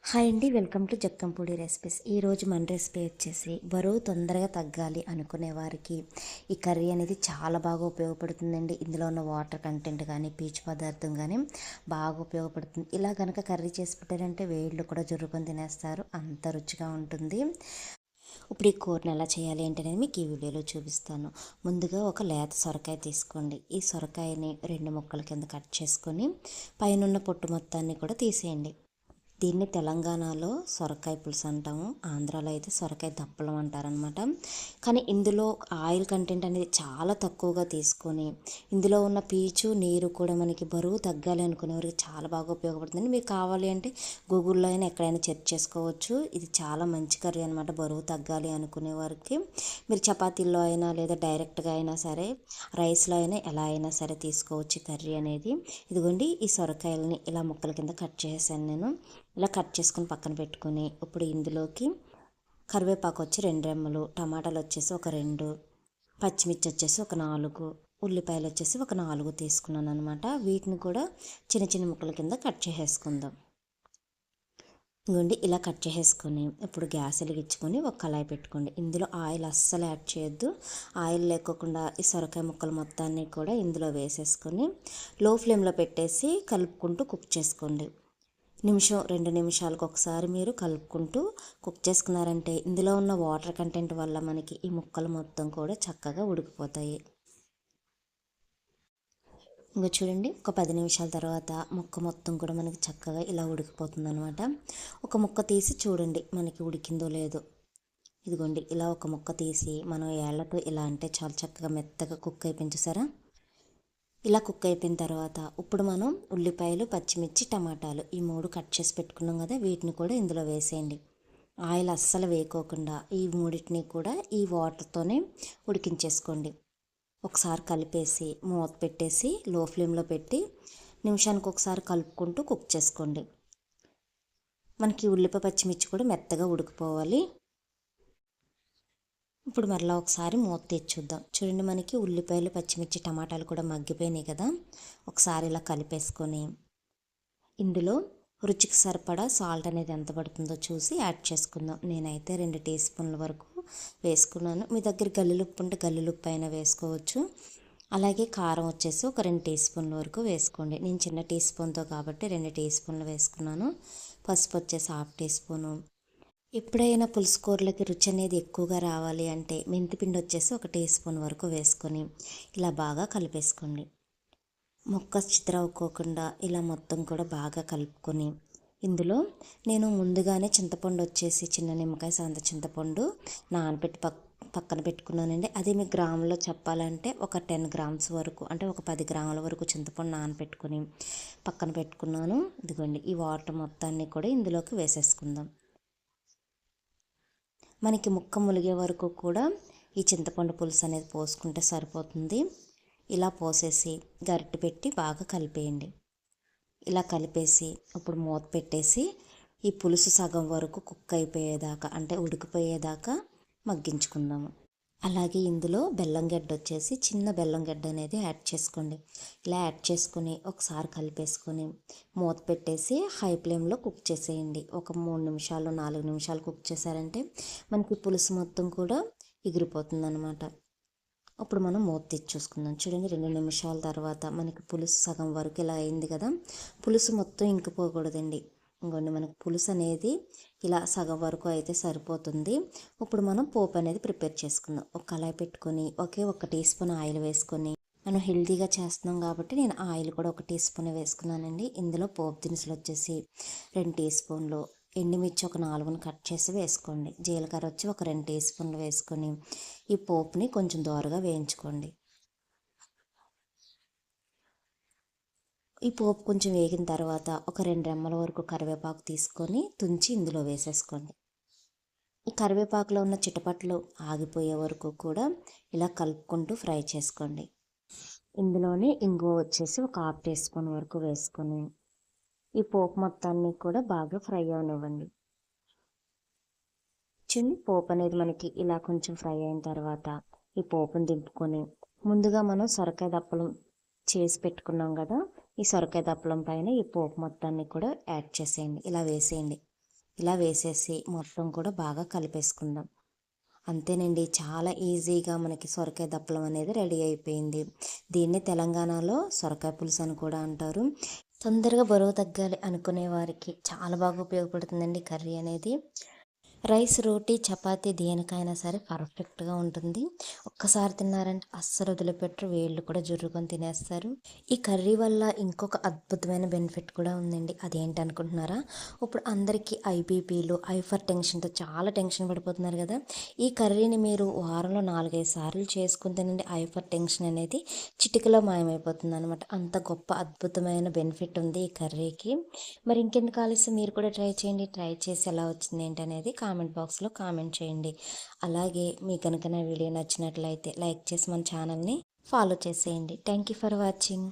Hi అండి, welcome to Jakkampudi recipes. ఈరోజు మన రెసిపీ వచ్చేసి బరువు తొందరగా తగ్గాలి అనుకునే వారికి ఈ కర్రీ అనేది చాలా బాగా ఉపయోగపడుతుందండి. ఇందులో ఉన్న వాటర్ కంటెంట్ కానీ పీచు పదార్థం కానీ బాగా ఉపయోగపడుతుంది. ఇలా కనుక కర్రీ చేసి పెట్టారంటే వేళ్ళు కూడా జుర్రుకొని తినేస్తారు, అంత రుచిగా ఉంటుంది. ఇప్పుడు ఈ కూరని ఎలా చేయాలి ఏంటనేది మీకు ఈ వీడియోలో చూపిస్తాను. ముందుగా ఒక లేత సొరకాయ తీసుకోండి. ఈ సొరకాయని 2 ముక్కల కింద కట్ చేసుకొని పైన పొట్టు మొత్తాన్ని కూడా తీసేయండి. దీన్ని తెలంగాణలో సొరకాయ పులుసు అంటాము, ఆంధ్రాలో అయితే సొరకాయ దప్పలం అంటారనమాట. కానీ ఇందులో ఆయిల్ కంటెంట్ అనేది చాలా తక్కువగా తీసుకొని ఇందులో ఉన్న పీచు నీరు కూడా మనకి బరువు తగ్గాలి అనుకునేవారికి చాలా బాగా ఉపయోగపడుతుంది. మీకు కావాలి అంటే గూగుల్లో అయినా ఎక్కడైనా చెక్ చేసుకోవచ్చు. ఇది చాలా మంచి కర్రీ అనమాట. బరువు తగ్గాలి అనుకునే వారికి మీరు చపాతీల్లో అయినా లేదా డైరెక్ట్గా అయినా సరే, రైస్లో అయినా ఎలా అయినా సరే తీసుకోవచ్చు కర్రీ అనేది. ఇదిగోండి, ఈ సొరకాయలని ఇలా ముక్కల కింద కట్ చేసాను నేను. ఇలా కట్ చేసుకుని పక్కన పెట్టుకుని ఇప్పుడు ఇందులోకి కరివేపాకు వచ్చి 2 రెమ్మలు, టమాటాలు వచ్చేసి ఒక 2, పచ్చిమిర్చి వచ్చేసి ఒక 4, ఉల్లిపాయలు వచ్చేసి ఒక 4 తీసుకున్నాను అనమాట. వీటిని కూడా చిన్న చిన్న ముక్కల కింద కట్ చేసేసుకుందాం. ఇంకోండి, ఇలా కట్ చేసేసుకొని ఇప్పుడు గ్యాస్ వెలిగించుకొని ఒక కళాయి పెట్టుకోండి. ఇందులో ఆయిల్ అస్సలు యాడ్ చేయొద్దు. ఆయిల్ లేకోకుండా ఈ సొరకాయ ముక్కలు మొత్తాన్ని కూడా ఇందులో వేసేసుకొని లో ఫ్లేమ్లో పెట్టేసి కలుపుకుంటూ కుక్ చేసుకోండి. 1-2 నిమిషాలకు ఒకసారి మీరు కలుపుకుంటూ కుక్ చేసుకున్నారంటే ఇందులో ఉన్న వాటర్ కంటెంట్ వల్ల మనకి ఈ ముక్కలు మొత్తం కూడా చక్కగా ఉడికిపోతాయి. ఇంకా చూడండి, ఒక 10 నిమిషాల తర్వాత ముక్క మొత్తం కూడా మనకి చక్కగా ఇలా ఉడికిపోతుంది అనమాట. ఒక ముక్క తీసి చూడండి మనకి ఉడికిందో లేదో. ఇదిగోండి, ఇలా ఒక ముక్క తీసి మనం ఏళ్లతో ఇలా అంటే చాలా చక్కగా మెత్తగా కుక్ అయిపోయింది, చూసారా? ఇలా కుక్ అయిపోయిన తర్వాత ఇప్పుడు మనం ఉల్లిపాయలు, పచ్చిమిర్చి, టమాటాలు ఈ 3 కట్ చేసి పెట్టుకున్నాం కదా, వీటిని కూడా ఇందులో వేసేయండి. ఆయిల్ అస్సలు వేయకోకుండా ఈ మూడింటిని కూడా ఈ వాటర్తోనే ఉడికించేసుకోండి. ఒకసారి కలిపేసి మూత పెట్టేసి లో ఫ్లేమ్లో పెట్టి నిమిషానికి ఒకసారి కలుపుకుంటూ కుక్ చేసుకోండి. మనకి ఉల్లిపాయ, పచ్చిమిర్చి కూడా మెత్తగా ఉడికిపోవాలి. ఇప్పుడు మరలా ఒకసారి మూత తెచ్చి చూద్దాం. చూడండి, మనకి ఉల్లిపాయలు, పచ్చిమిర్చి, టమాటాలు కూడా మగ్గిపోయినాయి కదా. ఒకసారి ఇలా కలిపేసుకొని ఇందులో రుచికి సరిపడా సాల్ట్ అనేది ఎంత పడుతుందో చూసి యాడ్ చేసుకుందాం. నేనైతే 2 టీ స్పూన్ల వరకు వేసుకున్నాను. మీ దగ్గర గల్లులుప్పు ఉంటే గల్లులుప్పు అయినా వేసుకోవచ్చు. అలాగే కారం వచ్చేసి ఒక 2 టీ స్పూన్ల వరకు వేసుకోండి. నేను చిన్న టీ స్పూన్తో కాబట్టి 2 టీ స్పూన్లు వేసుకున్నాను. పసుపు వచ్చేసి 1/2 టీ స్పూను. ఎప్పుడైనా పులుసు కూరలకి రుచి అనేది ఎక్కువగా రావాలి అంటే మెంతిపిండి వచ్చేసి 1 టీ స్పూన్ వరకు వేసుకొని ఇలా బాగా కలిపేసుకోండి. ముక్క చిత్రవుకోకుండా ఇలా మొత్తం కూడా బాగా కలుపుకొని ఇందులో నేను ముందుగానే చింతపండు వచ్చేసి చిన్న నిమ్మకాయ సంత చింతపండు నానబెట్టి పక్కన పెట్టుకున్నానండి. అది మీ గ్రాములో చెప్పాలంటే ఒక 10 గ్రామ్స్ వరకు, అంటే ఒక 10 గ్రాముల వరకు చింతపండు నానబెట్టుకొని పక్కన పెట్టుకున్నాను. ఇదిగోండి, ఈ వాటర్ మొత్తాన్ని కూడా ఇందులోకి వేసేసుకుందాం. మనకి ముక్క ములిగే వరకు కూడా ఈ చింతపండు పులుసు అనేది పోసుకుంటే సరిపోతుంది. ఇలా పోసేసి గరిటె పెట్టి బాగా కలిపేయండి. ఇలా కలిపేసి ఇప్పుడు మూత పెట్టేసి ఈ పులుసు సగం వరకు కుక్ అయిపోయేదాకా, అంటే ఉడికిపోయేదాకా మగ్గించుకుందాము. అలాగే ఇందులో బెల్లం గడ్డ వచ్చేసి చిన్న బెల్లం గడ్డ అనేది యాడ్ చేసుకోండి. ఇలా యాడ్ చేసుకుని ఒకసారి కలిపేసుకొని మూత పెట్టేసి హై ఫ్లేమ్లో కుక్ చేసేయండి. ఒక 3 నిమిషాలు 4 నిమిషాలు కుక్ చేశారంటే మనకి పులుసు మొత్తం కూడా ఎగిరిపోతుంది అనమాట. అప్పుడు మనం మూత తెచ్చి చూసుకుందాం. చూడండి, 2 నిమిషాల తర్వాత మనకి పులుసు సగం వరకు ఇలా అయింది కదా. పులుసు మొత్తం ఇంకిపోకూడదండి. ఇంకోండి, మనకు పులుసు అనేది ఇలా సగం వరకు అయితే సరిపోతుంది. ఇప్పుడు మనం పోపు అనేది ప్రిపేర్ చేసుకుందాం. ఒక కళాయి పెట్టుకొని ఒకే 1 టీ స్పూన్ ఆయిల్ వేసుకొని, మనం హెల్తీగా చేస్తున్నాం కాబట్టి నేను ఆయిల్ కూడా 1 టీ స్పూన్ వేసుకున్నానండి. ఇందులో పోపు దినుసులు వచ్చేసి 2 టీ స్పూన్లు, ఎండుమిర్చి ఒక 4 కట్ చేసి వేసుకోండి. జీలకర్ర వచ్చి ఒక 2 టీ స్పూన్లు వేసుకొని ఈ పోపుని కొంచెం దోరగా వేయించుకోండి. ఈ పోపు కొంచెం వేగిన తర్వాత ఒక 2 రెమ్మల వరకు కరివేపాకు తీసుకొని తుంచి ఇందులో వేసేసుకోండి. ఈ కరివేపాకులో ఉన్న చిటపట్లు ఆగిపోయే వరకు కూడా ఇలా కలుపుకుంటూ ఫ్రై చేసుకోండి. ఇందులోనే ఇంగువ వచ్చేసి ఒక 1/2 టీ స్పూన్ వరకు వేసుకొని ఈ పోపు మొత్తాన్ని కూడా బాగా ఫ్రై అవనివ్వండి. పోపు అనేది మనకి ఇలా కొంచెం ఫ్రై అయిన తర్వాత ఈ పోపుని దింపుకొని ముందుగా మనం సొరకాయ దప్పలం చేసి పెట్టుకున్నాం కదా, ఈ సొరకాయ దప్పలం పైన ఈ పోపు మొత్తాన్ని కూడా యాడ్ చేసేయండి. ఇలా వేసేయండి. ఇలా వేసేసి మొత్తం కూడా బాగా కలిపేసుకుందాం. అంతేనండి, చాలా ఈజీగా మనకి సొరకాయ దప్పలం అనేది రెడీ అయిపోయింది. దీన్ని తెలంగాణలో సొరకాయ పులుసు అని కూడా అంటారు. తొందరగా బరువు తగ్గాలి అనుకునే వారికి చాలా బాగా ఉపయోగపడుతుందండి కర్రీ అనేది. రైస్, రోటీ, చపాతీ దేనికైనా సరే పర్ఫెక్ట్‌గా ఉంటుంది. ఒక్కసారి తిన్నారంటే అస్సలు వదిలిపెట్టరు. వేళ్ళు కూడా జుర్రుకొని తినేస్తారు. ఈ కర్రీ వల్ల ఇంకొక అద్భుతమైన బెనిఫిట్ కూడా ఉందండి. అదేంటనుకుంటున్నారా? ఇప్పుడు అందరికీ ఐబీపీలు, హైపర్ టెన్షన్‌తో చాలా టెన్షన్ పడిపోతున్నారు కదా! ఈ కర్రీని మీరు వారంలో 4, 5 సార్లు చేసుకొని తినండి. హైపర్ టెన్షన్ అనేది చిటికలో మాయమైపోతుందనమాట. అంత గొప్ప అద్భుతమైన బెనిఫిట్ ఉంది ఈ కర్రీకి. మరి ఇంకెందుకు ఆలస్యం, మీరు కూడా ట్రై చేయండి. ట్రై చేసి ఎలా వచ్చింది ఏంటనేది కామెంట్ బాక్స్లో కామెంట్ చేయండి. అలాగే మీకు కనుక నా వీడియో నచ్చినట్లయితే లైక్ చేసి మన ఛానల్ని ఫాలో చేసేయండి. Thank you for watching.